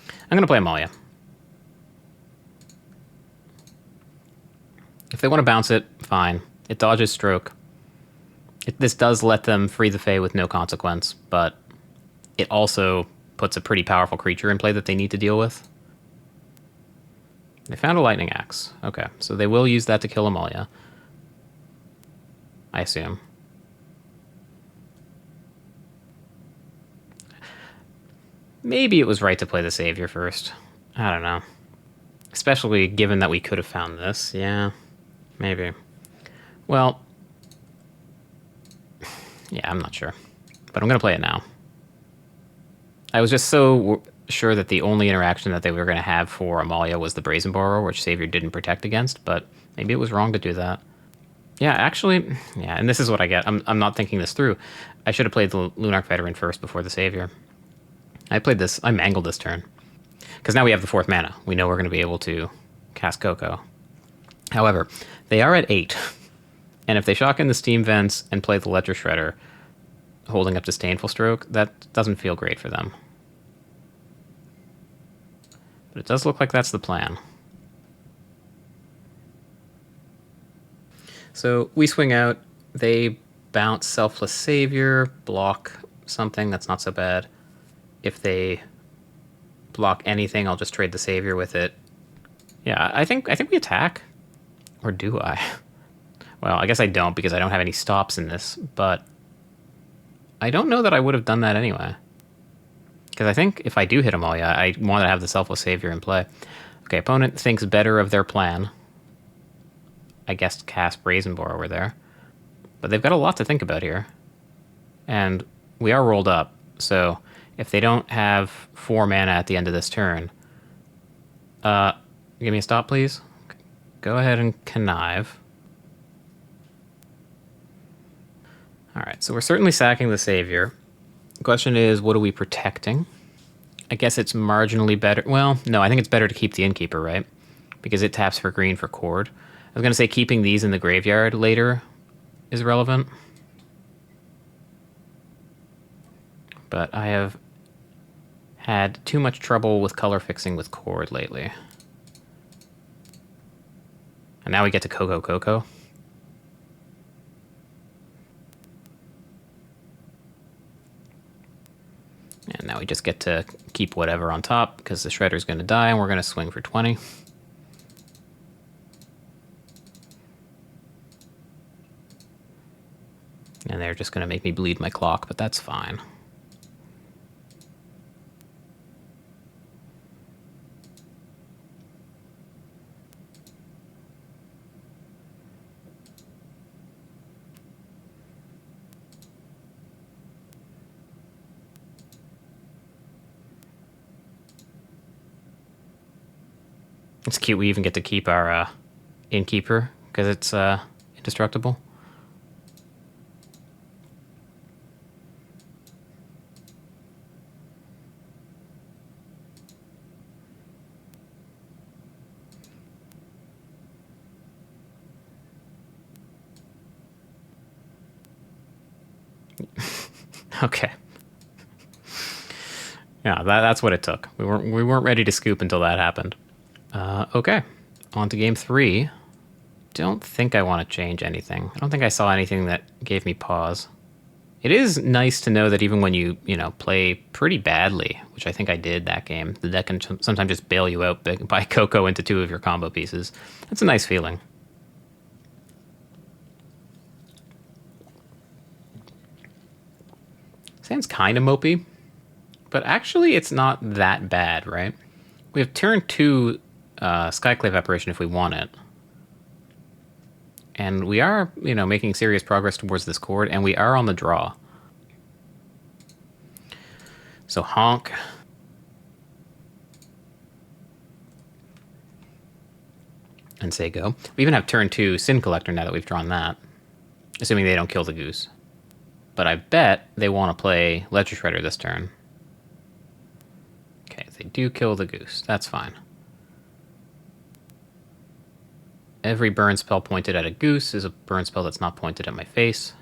I'm going to play Amalia. If they want to bounce it, fine. It dodges Stroke. This does let them free the Fae with no consequence, but it also puts a pretty powerful creature in play that they need to deal with. They found a Lightning Axe. Okay, so they will use that to kill Amalia, I assume. Maybe it was right to play the Savior first. I don't know. Especially given that we could have found this. Yeah, maybe. Well, yeah, I'm not sure. But I'm going to play it now. I was just so sure that the only interaction that they were going to have for Amalia was the Brazen Borrower, which Savior didn't protect against, but maybe it was wrong to do that. Yeah, actually, yeah, and this is what I get. I'm not thinking this through. I should have played the Lunarch Veteran first before the Savior. I mangled this turn. Because now we have the 4th mana. We know we're going to be able to cast Coco. However, they are at 8. And if they shock in the steam vents and play the Ledger Shredder, holding up Disdainful Stroke, that doesn't feel great for them. But it does look like that's the plan. So we swing out, they bounce Selfless Savior, block something, that's not so bad. If they block anything, I'll just trade the Savior with it. Yeah, I think we attack. Or do I? Well, I guess I don't because I don't have any stops in this, but I don't know that I would have done that anyway. Because I think if I do hit Amalia, I want to have the Selfless Savior in play. Okay, opponent thinks better of their plan. I guess cast Brazen over there. But they've got a lot to think about here. And we are rolled up, so if they don't have 4 mana at the end of this turn... give me a stop, please. Go ahead and connive. Alright, so we're certainly sacking the Savior. The question is, what are we protecting? I guess it's marginally better... Well, no, I think it's better to keep the Innkeeper, right? Because it taps for green for Chord. I was going to say keeping these in the graveyard later is relevant. But I have had too much trouble with color fixing with Chord lately. And now we get to Coco. And now we just get to keep whatever on top because the Shredder's going to die and we're going to swing for 20. And they're just going to make me bleed my clock, but that's fine. It's cute we even get to keep our Innkeeper, because it's indestructible. Okay. Yeah, that's what it took. We weren't ready to scoop until that happened. Okay, on to game 3. Don't think I want to change anything. I don't think I saw anything that gave me pause. It is nice to know that even when you play pretty badly, which I think I did that game, the deck can sometimes just bail you out by Coco into 2 of your combo pieces. That's a nice feeling. Sounds kind of mopey, but actually it's not that bad, right? We have turn 2 Skyclave Apparition if we want it. And we are, making serious progress towards this chord, and we are on the draw. So honk. And say go. We even have turn 2 Sin Collector now that we've drawn that. Assuming they don't kill the goose. But I bet they want to play Ledger Shredder this turn. Okay, they do kill the goose. That's fine. Every burn spell pointed at a goose is a burn spell that's not pointed at my face.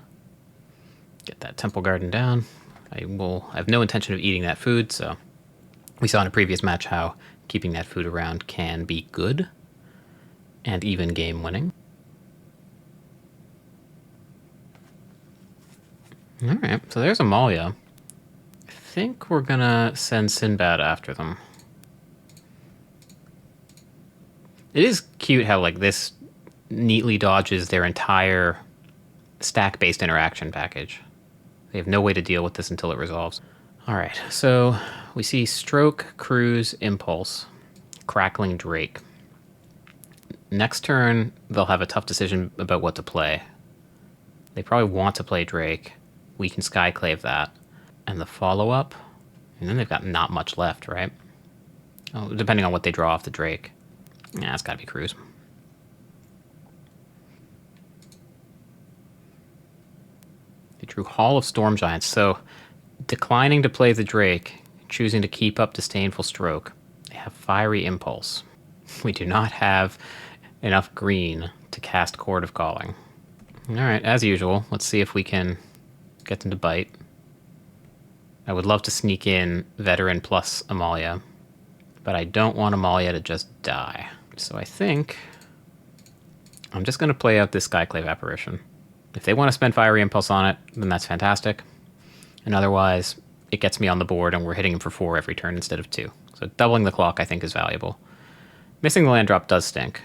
Get that Temple Garden down. I have no intention of eating that food, so we saw in a previous match how keeping that food around can be good and even game winning. Alright, so there's Amalia. I think we're gonna send Sinbad after them. It is cute how, this neatly dodges their entire stack-based interaction package. They have no way to deal with this until it resolves. Alright, so we see Stroke, Cruise, Impulse, Crackling Drake. Next turn, they'll have a tough decision about what to play. They probably want to play Drake. We can Skyclave that. And the follow-up, and then they've got not much left, right? Oh, depending on what they draw off the Drake. Yeah, it's gotta be Cruise. They drew Hall of Storm Giants, so declining to play the Drake, choosing to keep up Disdainful Stroke. They have Fiery Impulse. We do not have enough green to cast Chord of Calling. Alright, as usual, let's see if we can get them to bite. I would love to sneak in Veteran plus Amalia, but I don't want Amalia to just die. So I think I'm just going to play out this Skyclave Apparition. If they want to spend Fiery Impulse on it, then that's fantastic. And otherwise, it gets me on the board and we're hitting him for 4 every turn instead of 2. So doubling the clock, I think, is valuable. Missing the land drop does stink.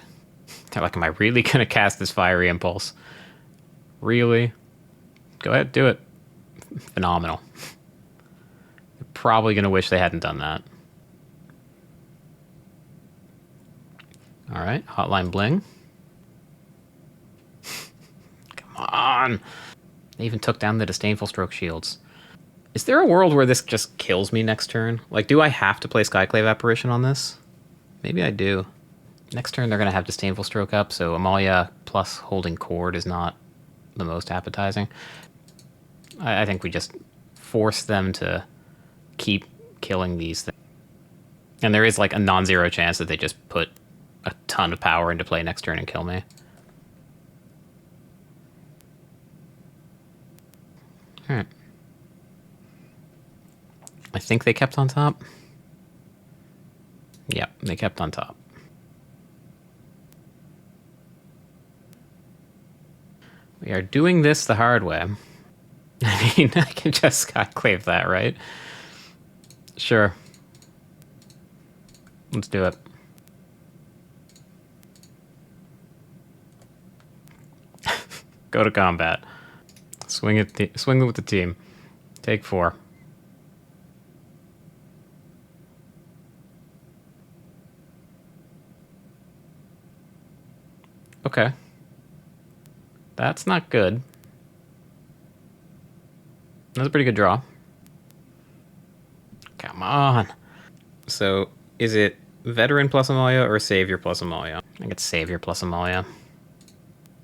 They're like, am I really going to cast this Fiery Impulse? Really? Go ahead, do it. Phenomenal. You're probably going to wish they hadn't done that. Alright, Hotline Bling. Come on! They even took down the Disdainful Stroke shields. Is there a world where this just kills me next turn? Like, do I have to play Skyclave Apparition on this? Maybe I do. Next turn they're going to have Disdainful Stroke up, so Amalia plus holding Chord is not the most appetizing. I think we just force them to keep killing these things. And there is like a non-zero chance that they just put a ton of power into play next turn and kill me. Alright. I think they kept on top. Yep, they kept on top. We are doing this the hard way. I mean, I can just Skyclave that, right? Sure. Let's do it. Go to combat. Swing with the team. Take 4. Okay. That's not good. That's a pretty good draw. Come on. So, is it Veteran plus Amalia or Savior plus Amalia? I think it's Savior plus Amalia.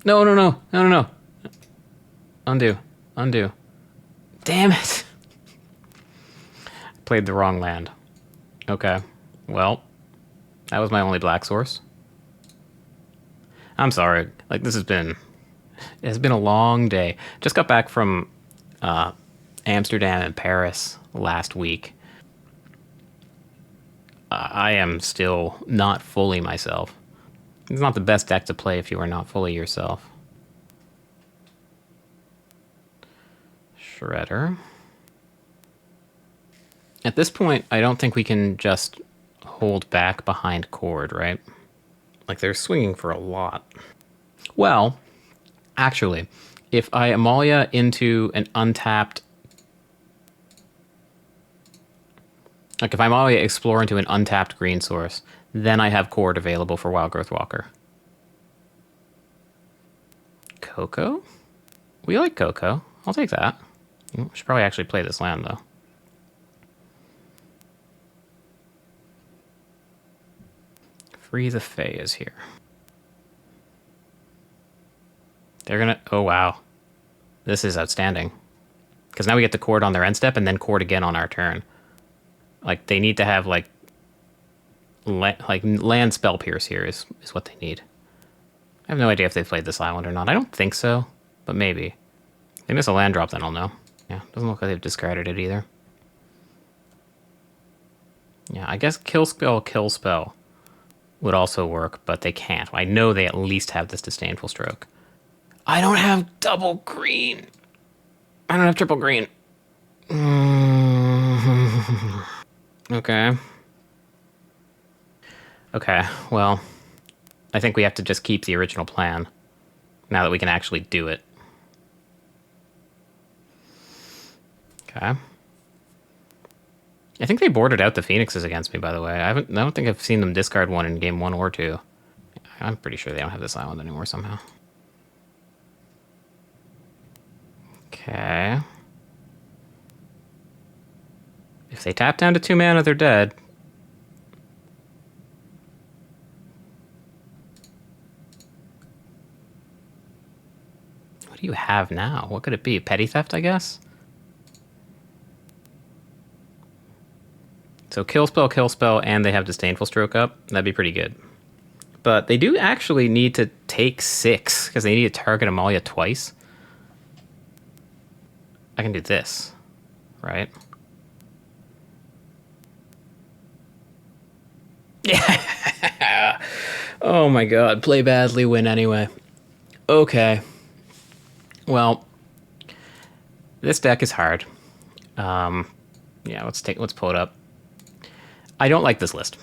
No, no, no. No, no, no. Undo. Undo. Damn it. I played the wrong land. Okay. Well, that was my only black source. I'm sorry. Like, this has been... It's been a long day. Just got back from Amsterdam and Paris last week. I am still not fully myself. It's not the best deck to play if you are not fully yourself. Shredder. At this point, I don't think we can just hold back behind Chord, right? Like, they're swinging for a lot. Well... Actually, if I Amalia into an untapped... Like, if I Amalia Explore into an untapped green source, then I have Chord available for Wildgrowth Walker. Coco? We like Coco. I'll take that. We should probably actually play this land, though. Free the Fae is here. They're gonna... Oh, wow. This is outstanding. Because now we get the Chord on their end step and then Chord again on our turn. Like, they need to have, like... land Spell Pierce here is what they need. I have no idea if they played this island or not. I don't think so, but maybe. If they miss a land drop, then I'll know. Yeah, doesn't look like they've discarded it either. Yeah, I guess Kill Spell would also work, but they can't. I know they at least have this Disdainful Stroke. I don't have double green. I don't have triple green. Okay. Okay, well, I think we have to just keep the original plan now that we can actually do it. Okay. I think they boarded out the Phoenixes against me, by the way. I don't think I've seen them discard one in game 1 or 2. I'm pretty sure they don't have this island anymore somehow. Okay. If they tap down to 2 mana, they're dead. What do you have now? What could it be? Petty Theft, I guess? So kill spell, and they have Disdainful Stroke up. That'd be pretty good. but they do actually need to take 6 because they need to target Amalia twice. I can do this, right? Yeah. Oh my god. Play badly, win anyway. Okay. Well, this deck is hard. Yeah, let's pull it up. I don't like this list.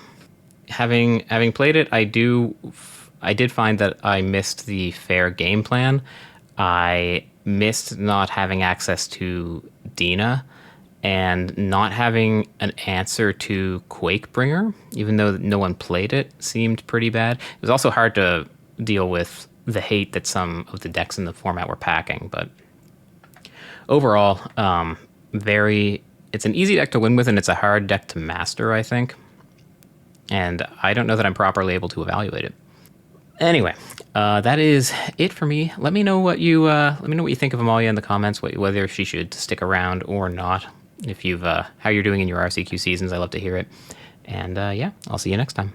Having played it, I did find that I missed the fair game plan. I missed not having access to Dina and not having an answer to Quakebringer, even though no one played it, seemed pretty bad. It was also hard to deal with the hate that some of the decks in the format were packing, but overall, it's an easy deck to win with, and it's a hard deck to master, I think. And I don't know that I'm properly able to evaluate it. Anyway, that is it for me. Let me know what you think of Amalia in the comments. Whether she should stick around or not. If you've how you're doing in your RCQ seasons, I love to hear it. And yeah, I'll see you next time.